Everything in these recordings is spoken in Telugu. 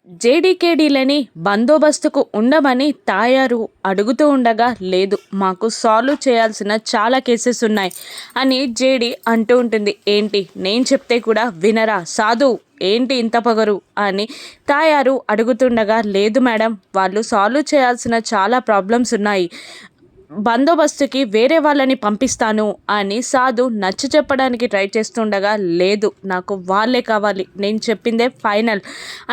జేడీకేడీలని బందోబస్తుకు ఉండమని తాయారు అడుగుతూ ఉండగా, లేదు మాకు సాల్వ్ చేయాల్సిన చాలా కేసెస్ ఉన్నాయి అని జేడీ అంటూ ఉంటుంది. ఏంటి నేను చెప్తే కూడా వినరా సాధు, ఏంటి ఇంత పొగరు అని తాయారు అడుగుతుండగా, లేదు మేడం, వాళ్ళు సాల్వ్ చేయాల్సిన చాలా ప్రాబ్లమ్స్ ఉన్నాయి, బందోబస్తుకి వేరే వాళ్ళని పంపిస్తాను అని సాధు నచ్చ చెప్పడానికి ట్రై చేస్తుండగా, లేదు నాకు వాళ్ళే కావాలి, నేను చెప్పిందే ఫైనల్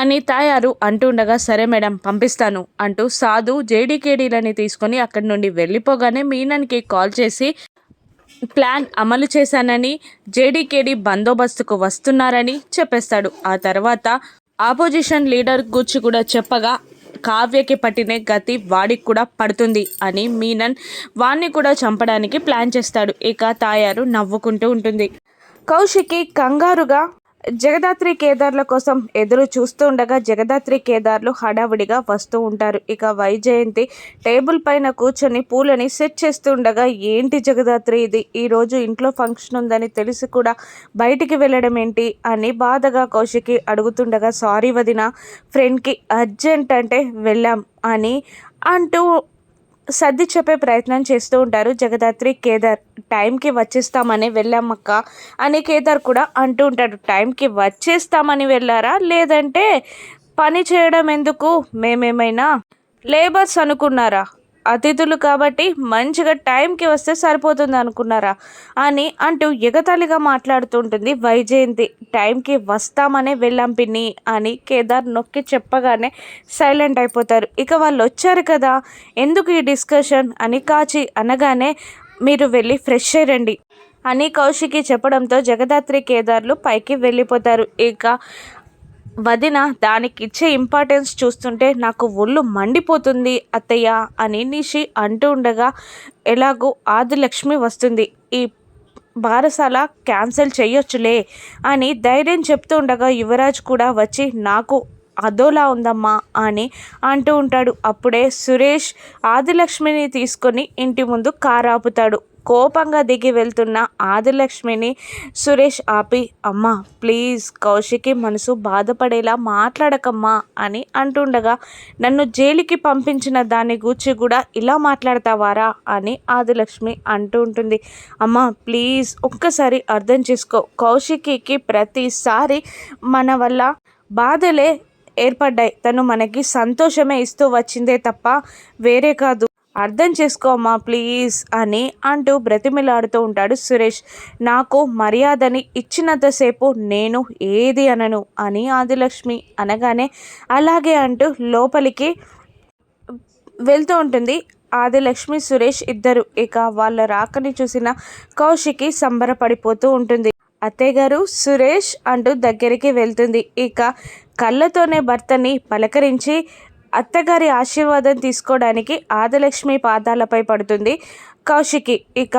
అని తాయారు అంటుండగా, సరే మేడం పంపిస్తాను అంటూ సాధు జేడీకేడీలని తీసుకొని అక్కడి నుండి వెళ్ళిపోగానే మీనన్కి కాల్ చేసి ప్లాన్ అమలు చేశానని, జేడీకేడీ బందోబస్తుకు వస్తున్నారని చెప్పేస్తాడు. ఆ తర్వాత ఆపోజిషన్ లీడర్ గురించి కూడా చెప్పగా, కావ్యకి పట్టిన గతి వాడికి కూడా పడుతుంది అని మీనన్ వాణ్ణి కూడా చంపడానికి ప్లాన్ చేస్తాడు. ఇక తాయారు నవ్వుకుంటూ ఉంటుంది. కౌశికి కంగారుగా జగదాత్రి కేదార్ల కోసం ఎదురు చూస్తూ ఉండగా, జగదాత్రి కేదార్లు హడావిడిగా వస్తూ ఉంటారు. ఇక వైజయంతి టేబుల్ పైన కూర్చొని పూలని సెట్ చేస్తూ ఉండగా, ఏంటి జగదాత్రి ఇది, ఈరోజు ఇంట్లో ఫంక్షన్ ఉందని తెలిసి కూడా బయటికి వెళ్ళడం ఏంటి అని బాధగా కౌశికి అడుగుతుండగా, సారీ వదిన, ఫ్రెండ్కి అర్జెంట్ అంటే వెళ్ళాం అని అంటూ సర్ది చెప్పే ప్రయత్నం చేస్తూ ఉంటారు జగదాత్రి కేదార్. టైంకి వచ్చేస్తామని వెళ్ళామక్క అని కేదార్ కూడా అంటూ ఉంటాడు. టైంకి వచ్చేస్తామని వెళ్ళారా, లేదంటే పని చేయడం ఎందుకు, మేమేమైనా లేబర్స్ అనుకున్నారా, అతిథులు కాబట్టి మంచిగా టైంకి వస్తే సరిపోతుంది అనుకున్నారా అని అంటూ ఎగతాళిగా మాట్లాడుతుంటుంది వైజయంతి. టైంకి వస్తామనే వెళ్ళాం పిన్ని అని కేదార్ నొక్కి చెప్పగానే సైలెంట్ అయిపోతారు. ఇక వాళ్ళు వచ్చారు కదా, ఎందుకు ఈ డిస్కషన్ అని కాచి అనగానే, మీరు వెళ్ళి ఫ్రెష్ అయ్యండి అని కౌశికి చెప్పడంతో జగదాత్రి కేదార్లు పైకి వెళ్ళిపోతారు. ఇక వదిన దానికి ఇచ్చే ఇంపార్టెన్స్ చూస్తుంటే నాకు ఒళ్ళు మండిపోతుంది అత్తయ్య అని నిషి అంటూ ఉండగా, ఎలాగో ఆదిలక్ష్మి వస్తుంది, ఈ బారసాల క్యాన్సిల్ చేయొచ్చులే అని ధైర్యం చెప్తూ ఉండగా, యువరాజ్ కూడా వచ్చి నాకు అదోలా ఉందమ్మా అని అంటూ ఉంటాడు. అప్పుడే సురేష్ ఆదిలక్ష్మిని తీసుకొని ఇంటి ముందు కారు ఆపుతాడు. కోపంగా దిగి వెళ్తున్న ఆదిలక్ష్మిని సురేష్ ఆపి, అమ్మా ప్లీజ్ కౌశికి మనసు బాధపడేలా మాట్లాడకమ్మా అని అంటుండగా, నన్ను జైలుకి పంపించిన దాని గూర్చి కూడా ఇలా మాట్లాడతావారా అని ఆదిలక్ష్మి అంటూ ఉంటుంది. అమ్మా ప్లీజ్ ఒక్కసారి అర్థం చేసుకో, కౌశికి ప్రతిసారి మన వల్ల బాధలే ఏర్పడ్డాయి, తను మనకి సంతోషమే ఇస్తూ వచ్చిందే తప్ప వేరే కాదు, అర్థం చేసుకోమ్మా ప్లీజ్ అని అంటూ బ్రతిమిలాడుతూ ఉంటాడు సురేష్. నాకు మర్యాదని ఇచ్చినంతసేపు నేను ఏది అనను అని ఆదిలక్ష్మి అనగానే, అలాగే అంటూ లోపలికి వెళ్తూ ఉంటుంది ఆదిలక్ష్మి సురేష్ ఇద్దరు. ఇక వాళ్ళ రాకని చూసిన కౌశికి సంబరపడిపోతూ ఉంటుంది. అత్తయ్య గారు, సురేష్ అంటూ దగ్గరికి వెళ్తుంది. ఇక కళ్ళతోనే భర్తని పలకరించి అత్తగారి ఆశీర్వాదం తీసుకోవడానికి ఆదిలక్ష్మి పాదాలపై పడుతుంది కౌశికి. ఇక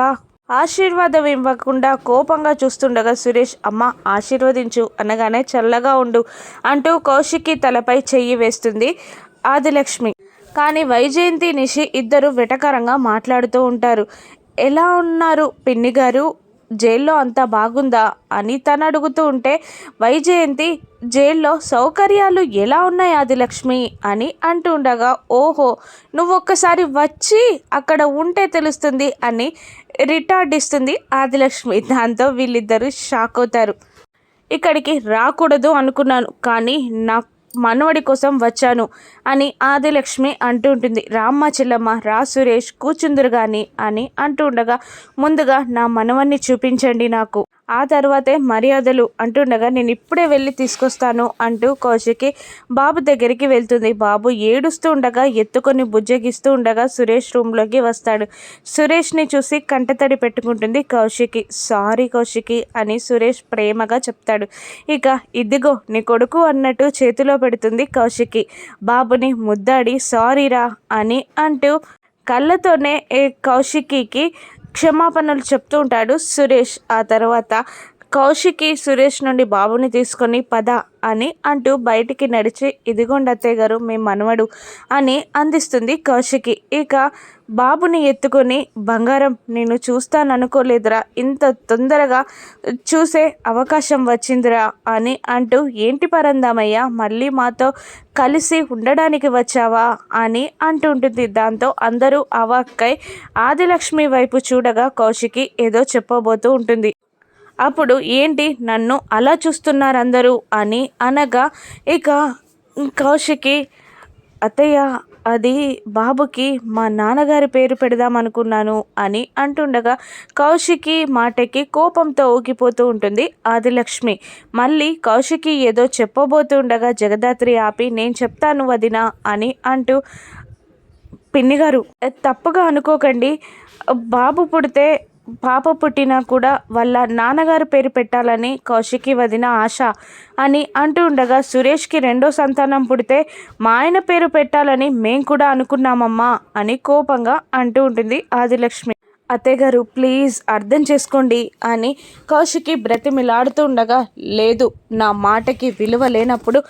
ఆశీర్వాదం ఇవ్వకుండా కోపంగా చూస్తుండగా సురేష్, అమ్మ ఆశీర్వదించు అనగానే, చల్లగా ఉండు అంటూ కౌశికి తలపై చెయ్యి వేస్తుంది ఆదిలక్ష్మి. కానీ వైజయంతి నిషి ఇద్దరు వెటకారంగా మాట్లాడుతూ ఉంటారు. ఎలా ఉన్నారు పిన్ని గారు, జైల్లో అంతా బాగుందా అని తను అడుగుతూ ఉంటే, వైజయంతి జైల్లో సౌకర్యాలు ఎలా ఉన్నాయి ఆదిలక్ష్మి అని అంటూ ఉండగా, ఓహో నువ్వు ఒక్కసారి వచ్చి అక్కడ ఉంటే తెలుస్తుంది అని రిటార్డ్ ఇస్తుంది ఆదిలక్ష్మి. దాంతో వీళ్ళిద్దరూ షాక్ అవుతారు. ఇక్కడికి రాకూడదు అనుకున్నాను, కానీ నా మనవడి కోసం వచ్చాను అని ఆదిలక్ష్మి అంటూ ఉంటుంది. రామ్మ చెల్లమ్మ, రా సురేష్ కూర్చుందురు గాని అని అంటూ ఉండగా, ముందుగా నా మనవన్ని చూపించండి నాకు, ఆ తర్వాతే మర్యాదలు అంటుండగా, నేను ఇప్పుడే వెళ్ళి తీసుకొస్తాను అంటూ కౌశికి బాబు దగ్గరికి వెళ్తుంది. బాబు ఏడుస్తూ ఉండగా ఎత్తుకొని బుజ్జగిస్తూ ఉండగా సురేష్ రూమ్లోకి వస్తాడు. సురేష్ని చూసి కంటతడి పెట్టుకుంటుంది కౌశికి. సారీ కౌశికి అని సురేష్ ప్రేమగా చెప్తాడు. ఇక ఇదిగో నీ కొడుకు అన్నట్టు చేతిలో పెడుతుంది కౌశికి. బాబుని ముద్దాడి సారీరా అని అంటూ కళ్ళతోనే కౌశికి క్షమాపణలు చెప్తూ ఉంటాడు సురేష్. ఆ తర్వాత కౌశికి సురేష్ నుండి బాబుని తీసుకొని పద అని అంటూ బయటికి నడిచి, ఇదిగోండి అత్తయ్య గారు మీ మనవడు అని అందిస్తుంది కౌశికి. ఇక బాబుని ఎత్తుకొని, బంగారం నేను చూస్తాననుకోలేదురా, ఇంత తొందరగా చూసే అవకాశం వచ్చిందిరా అని అంటూ, ఏంటి పరందామయ్య మళ్ళీ మాతో కలిసి ఉండడానికి వచ్చావా అని అంటుంటుంది. దాంతో అందరూ అవాక్కై ఆదిలక్ష్మి వైపు చూడగా కౌశికి ఏదో చెప్పబోతూ ఉంటుంది. అప్పుడు ఏంటి నన్ను అలా చూస్తున్నారు అందరూ అని అనగా, ఇక కౌశికి అత్తయ్య అది బాబుకి మా నాన్నగారి పేరు పెడదాం అనుకున్నాను అని అంటుండగా, కౌశికి మాటకి కోపంతో ఊగిపోతూ ఉంటుంది ఆదిలక్ష్మి. మళ్ళీ కౌశికి ఏదో చెప్పబోతుండగా జగదాత్రి ఆపి, నేను చెప్తాను వదినా అని అంటూ, పిన్నిగారు తప్పుగా అనుకోకండి, బాబు పుడితే పాప పుట్టినా కూడా వాళ్ళ నాన్నగారు పేరు పెట్టాలని కౌశికి వదిన ఆశ అని అంటూ ఉండగా, సురేష్కి రెండో సంతానం పుడితే మా ఆయన పేరు పెట్టాలని మేం కూడా అనుకున్నామమ్మా అని కోపంగా అంటూ ఉంటుంది ఆదిలక్ష్మి. అత్తయ్య గారు ప్లీజ్ అర్థం చేసుకోండి అని కౌశికి బ్రతిమిలాడుతూ ఉండగా, లేదు నా మాటకి విలువ లేనప్పుడు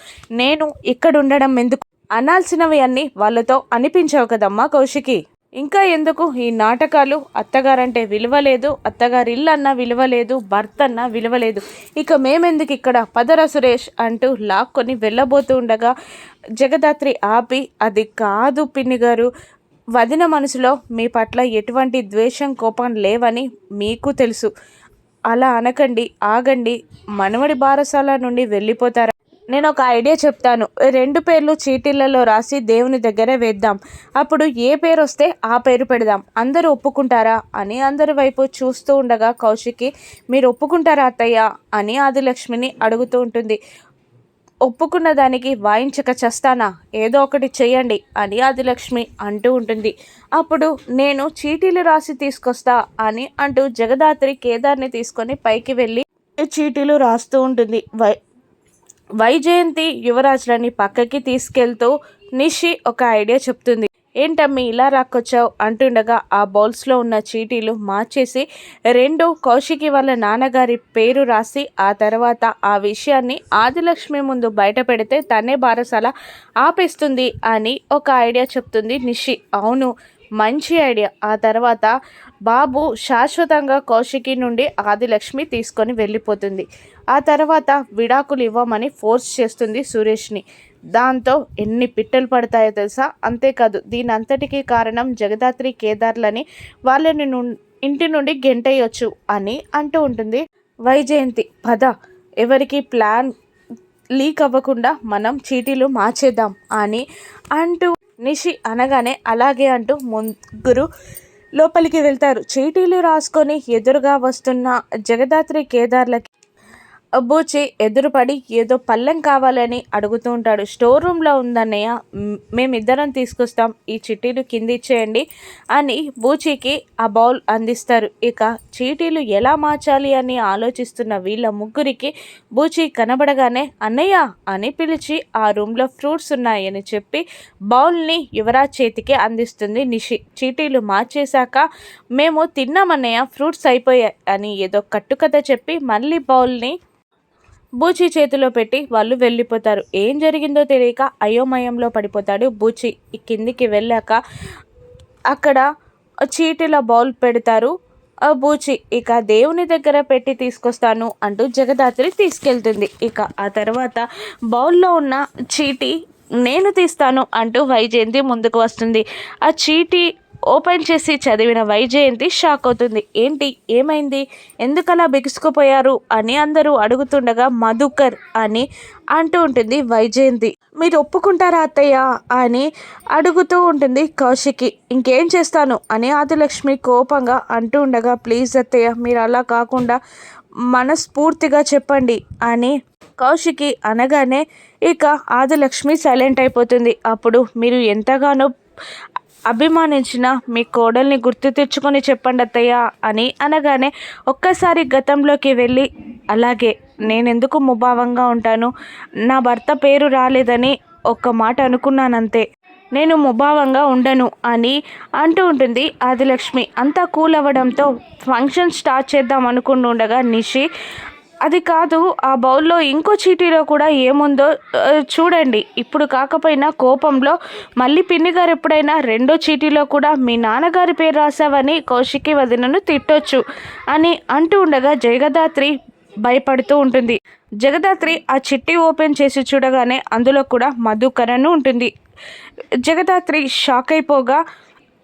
నేను ఇక్కడ ఉండడం ఎందుకు, అనాల్సినవి అన్నీ వాళ్ళతో అనిపించావు కదమ్మా కౌశికి, ఇంకా ఎందుకు ఈ నాటకాలు, అత్తగారంటే విలువ లేదు, అత్తగారి ఇల్లు అన్న విలువ లేదు, భర్త అన్న విలువ లేదు, ఇక మేమెందుకు ఇక్కడ, పదర సురేష్ అంటూ లాక్కొని వెళ్ళబోతూ ఉండగా జగదాత్రి ఆపి, అది కాదు పిన్ని గారు, వదిన మనసులో మీ పట్ల ఎటువంటి ద్వేషం కోపం లేవని మీకు తెలుసు, అలా అనకండి, ఆగండి, మనవడి బారసాల నుండి వెళ్ళిపోతారా, నేను ఒక ఐడియా చెప్తాను, 2 పేర్లు చీటీలలో రాసి దేవుని దగ్గర వేద్దాం, అప్పుడు ఏ పేరు వస్తే ఆ పేరు పెడదాం, అందరూ ఒప్పుకుంటారా అని అందరి వైపు చూస్తూ ఉండగా కౌశికి, మీరు ఒప్పుకుంటారా అత్తయ్య అని ఆదిలక్ష్మిని అడుగుతూ ఉంటుంది. ఒప్పుకున్న దానికి వాయించక చస్తానా, ఏదో ఒకటి చెయ్యండి అని ఆదిలక్ష్మి అంటూ ఉంటుంది. అప్పుడు నేను చీటీలు రాసి తీసుకొస్తా అని అంటూ జగదాత్రి కేదార్ని తీసుకొని పైకి వెళ్ళి చీటీలు రాస్తూ ఉంటుంది. వైజయంతి యువరాజులని పక్కకి తీసుకెళ్తూ నిషి ఒక ఐడియా చెప్తుంది. ఏంటమ్మి ఇలా రాకొచ్చావు అంటుండగా ఆ బౌల్స్లో ఉన్న చీటీలు మార్చేసి 2 కౌశికి వాళ్ళ నాన్నగారి పేరు రాసి ఆ తర్వాత ఆ విషయాన్ని ఆదిలక్ష్మి ముందు బయట పెడితే తనే బారసాల ఆపేస్తుంది అని ఒక ఐడియా చెప్తుంది నిషి. అవును మంచి ఐడియా. ఆ తర్వాత బాబు శాశ్వతంగా కౌశికి నుండి ఆదిలక్ష్మి తీసుకొని వెళ్ళిపోతుంది. ఆ తర్వాత విడాకులు ఇవ్వమని ఫోర్స్ చేస్తుంది సురేష్ని. దాంతో ఎన్ని పిట్టలు పడతాయో తెలుసా. అంతేకాదు దీని అంతటికీ కారణం జగదాత్రి కేదార్లని వాళ్ళని ఇంటి నుండి గెంటేయొచ్చు అని అంటూ ఉంటుంది వైజయంతి. పద ఎవరికి ప్లాన్ లీక్ అవ్వకుండా మనం చీటీలు మార్చేద్దాం అని అంటూ నిషి అనగానే అలాగే అంటూ ముగ్గురు లోపలికి వెళ్తారు. చీటీలు రాసుకొని ఎదురుగా వస్తున్న జగదాత్రి కేదార్లకి బూచి ఎదురుపడి ఏదో పళ్ళెం కావాలని అడుగుతూ ఉంటాడు. స్టోర్ రూమ్లో ఉందన్నయ్య, మేమిద్దరం తీసుకొస్తాం, ఈ చీటీలు కింద ఇచ్చేయండి అని బూచికి ఆ బౌల్ అందిస్తారు. ఇక చీటీలు ఎలా మార్చాలి అని ఆలోచిస్తున్న వీళ్ళ ముగ్గురికి బూచి కనబడగానే అన్నయ్య అని పిలిచి ఆ రూమ్లో ఫ్రూట్స్ ఉన్నాయని చెప్పి బౌల్ని యువరాజ్ చేతికి అందిస్తుంది నిషి. చీటీలు మార్చేశాక మేము తిన్నామన్నయ్య, ఫ్రూట్స్ అయిపోయాయి అని ఏదో కట్టుకథ చెప్పి మళ్ళీ బౌల్ని బూచి చేతిలో పెట్టి వాళ్ళు వెళ్ళిపోతారు. ఏం జరిగిందో తెలియక అయోమయంలో పడిపోతాడు బూచి. కిందికి వెళ్ళాక అక్కడ చీటీల బౌల్ పెడతారు బూచి. ఇక దేవుని దగ్గర పెట్టి తీసుకొస్తాను అంటూ జగదాత్రి తీసుకెళ్తుంది. ఇక ఆ తర్వాత బౌల్లో ఉన్న చీటీ నేను తీస్తాను అంటూ వైజయంతి ముందుకు వస్తుంది. ఆ చీటీ ఓపెన్ చేసి చదివిన వైజయంతి షాక్ అవుతుంది. ఏంటి ఏమైంది, ఎందుకలా బిగుసుకుపోయారు అని అందరూ అడుగుతుండగా మధుకర్ అని అంటూ ఉంటుంది వైజయంతి. మీరు ఒప్పుకుంటారా అత్తయ్య అని అడుగుతూ ఉంటుంది కౌశికి. ఇంకేం చేస్తాను అని ఆదిలక్ష్మి కోపంగా అంటూ ఉండగా, ప్లీజ్ అత్తయ్య మీరు అలా కాకుండా మనస్ఫూర్తిగా చెప్పండి అని కౌశికి అనగానే ఇక ఆదిలక్ష్మి సైలెంట్ అయిపోతుంది. అప్పుడు మీరు ఎంతగానో అభిమానించిన మీ కోడల్ని గుర్తు తెచ్చుకొని చెప్పండి అత్తయ్య అని అనగానే ఒక్కసారి గతంలోకి వెళ్ళి, అలాగే నేనెందుకు ముభావంగా ఉంటాను, నా భర్త పేరు రాలేదని ఒక్క మాట అనుకున్నానంతే, నేను ముభావంగా ఉండను అని అంటూ ఉంటుంది ఆదిలక్ష్మి. అంతా కూల్ అవ్వడంతో ఫంక్షన్ స్టార్ట్ చేద్దాం అనుకుంటుండగా నిషి అది కాదు, ఆ బౌల్‌లో ఇంకో చీటీలో కూడా ఏముందో చూడండి. ఇప్పుడు కాకపోయినా కోపంలో మళ్ళీ పిన్ని గారు ఎప్పుడైనా రెండో చీటీలో కూడా మీ నాన్నగారి పేరు రాసావని కౌశికి వదినను తిట్టొచ్చు అని అంటూ ఉండగా జగదాత్రి భయపడుతూ ఉంటుంది. జగదాత్రి ఆ చిట్టి ఓపెన్ చేసి చూడగానే అందులో కూడా మధుకరను ఉంటుంది. జగదాత్రి షాక్ అయిపోగా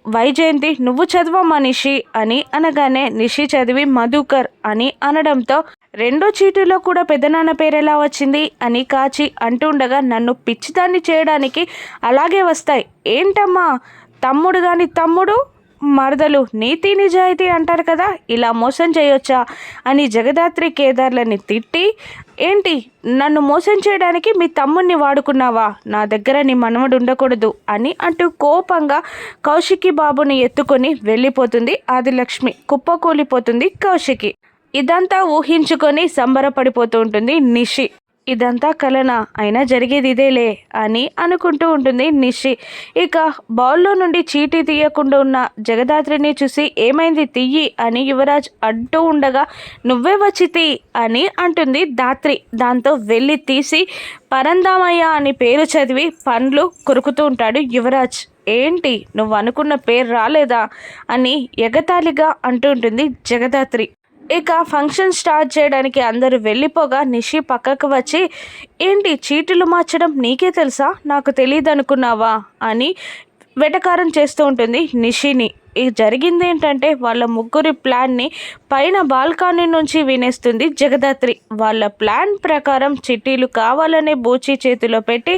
వైజయంతి నువ్వు చదవమ్మా నిషి అని అనగానే నిషి చదివి మధుకర్ అని అనడంతో రెండో చీటీలో కూడా పెద్దనాన్న పేరు ఎలా వచ్చింది అని కాచి అంటుండగా నన్ను పిచ్చిదాన్ని చేయడానికి అలాగే వస్తాయి ఏంటమ్మా, తమ్ముడు గాని తమ్ముడు మరదలు నీతి నిజాయితీ అంటారు కదా, ఇలా మోసం చేయొచ్చా అని జగదాత్రి కేదార్లని తిట్టి ఏంటి నన్ను మోసం చేయడానికి మీ తమ్ముడిని వాడుకున్నావా, నా దగ్గర నీ మనవడు ఉండకూడదు అని అంటూ కోపంగా కౌశికి బాబుని ఎత్తుకొని వెళ్ళిపోతుంది ఆదిలక్ష్మి. కుప్పకూలిపోతుంది కౌశికి. ఇదంతా ఊహించుకొని సంబరపడిపోతూ ఉంటుంది నిషి. ఇదంతా కలనా, అయినా జరిగేది ఇదేలే అని అనుకుంటూ ఉంటుంది నిషి. ఇక బౌల్లో నుండి చీటీ తీయకుండా ఉన్న జగదాత్రిని చూసి ఏమైంది తీయి అని యువరాజ్ అంటూ ఉండగా నువ్వే వచ్చి తీ అని అంటుంది దాత్రి. దాంతో వెళ్ళి తీసి పరందామయ్య అని పేరు చదివి పండ్లు కొరుకుతూ ఉంటాడు యువరాజ్. ఏంటి నువ్వు అనుకున్న పేరు రాలేదా అని ఎగతాళిగా అంటూ ఉంటుంది జగదాత్రి. ఇక ఫంక్షన్ స్టార్ట్ చేయడానికి అందరూ వెళ్ళిపోగా నిషి పక్కకు వచ్చి ఏంటి చీటీలు మార్చడం నీకే తెలుసా, నాకు తెలియదు అనుకున్నావా అని వెటకారం చేస్తూ ఉంటుంది నిషిని. ఇది జరిగింది ఏంటంటే వాళ్ళ ముగ్గురి ప్లాన్ని పైన బాల్కనీ నుంచి వినేస్తుంది జగదాత్రి. వాళ్ళ ప్లాన్ ప్రకారం చిట్టీలు కావాలనే బూచి చేతిలో పెట్టి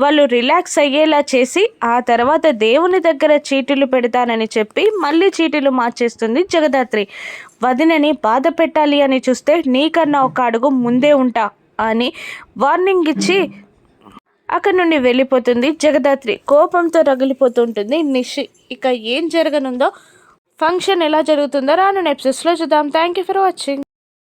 వాళ్ళు రిలాక్స్ అయ్యేలా చేసి ఆ తర్వాత దేవుని దగ్గర చీటీలు పెడతానని చెప్పి మళ్ళీ చీటీలు మార్చేస్తుంది జగదాత్రి. వదినని బాధ పెట్టాలి అని చూస్తే నీకన్నా ఒక అడుగు ముందే ఉంటా అని వార్నింగ్ ఇచ్చి అక్కడి నుండి వెళ్ళిపోతుంది జగదాత్రి. కోపంతో రగిలిపోతుంటుంది నిషి. ఇక ఏం జరగనుందో, ఫంక్షన్ ఎలా జరుగుతుందో రానున్న ఎపిసోడ్స్లో చూద్దాం. Thank you for watching.